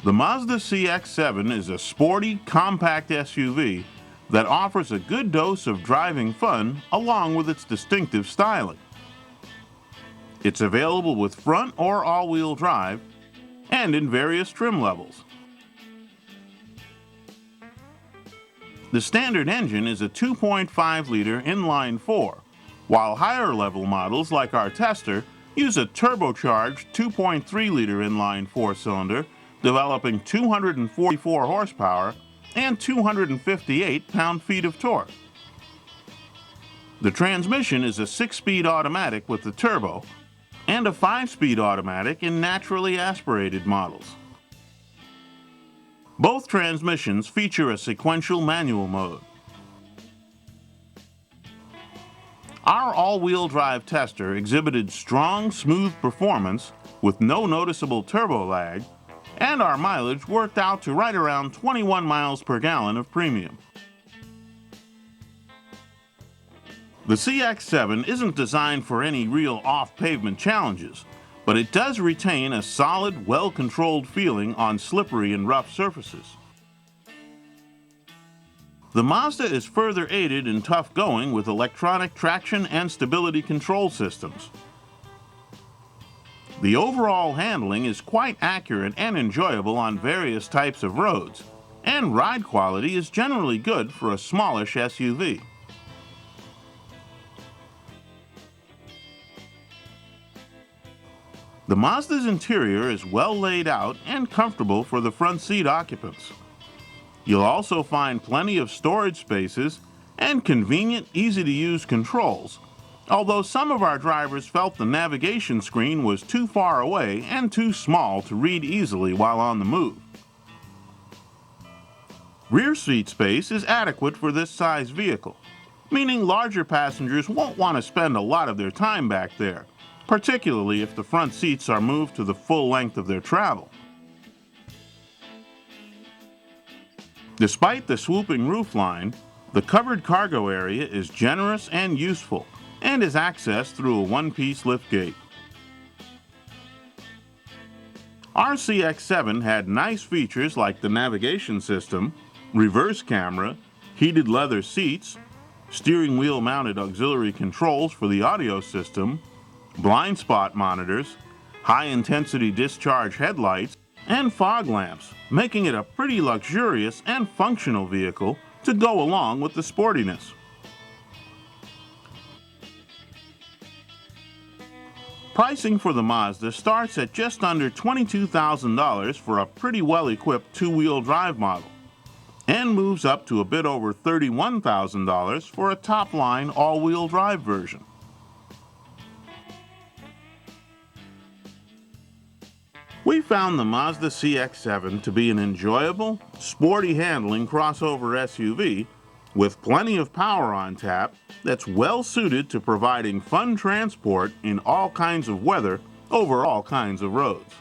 The Mazda CX-7 is a sporty, compact SUV that offers a good dose of driving fun along with its distinctive styling. It's available with front or all-wheel drive and in various trim levels. The standard engine is a 2.5-liter inline-4, while higher-level models like our Tester use a turbocharged 2.3-liter inline-4 cylinder developing 244 horsepower and 258 pound-feet of torque. The transmission is a 6-speed automatic with the turbo and a 5-speed automatic in naturally aspirated models. Both transmissions feature a sequential manual mode. Our all-wheel drive Tester exhibited strong, smooth performance with no noticeable turbo lag, and our mileage worked out to right around 21 miles per gallon of premium. The CX-7 isn't designed for any real off-pavement challenges, but it does retain a solid, well-controlled feeling on slippery and rough surfaces. The Mazda is further aided in tough going with electronic traction and stability control systems. The overall handling is quite accurate and enjoyable on various types of roads, and ride quality is generally good for a smallish SUV. The Mazda's interior is well laid out and comfortable for the front seat occupants. You'll also find plenty of storage spaces and convenient, easy-to-use controls, although some of our drivers felt the navigation screen was too far away and too small to read easily while on the move. Rear seat space is adequate for this size vehicle, meaning larger passengers won't want to spend a lot of their time back there, particularly if the front seats are moved to the full length of their travel. Despite the swooping roofline, the covered cargo area is generous and useful, and is accessed through a one-piece liftgate. Our CX-7 had nice features like the navigation system, reverse camera, heated leather seats, steering wheel mounted auxiliary controls for the audio system, blind spot monitors, high-intensity discharge headlights, and fog lamps, making it a pretty luxurious and functional vehicle to go along with the sportiness. Pricing for the Mazda starts at just under $22,000 for a pretty well-equipped two-wheel drive model, and moves up to a bit over $31,000 for a top-line all-wheel drive version. We found the Mazda CX-7 to be an enjoyable, sporty handling crossover SUV with plenty of power on tap that's well suited to providing fun transport in all kinds of weather over all kinds of roads.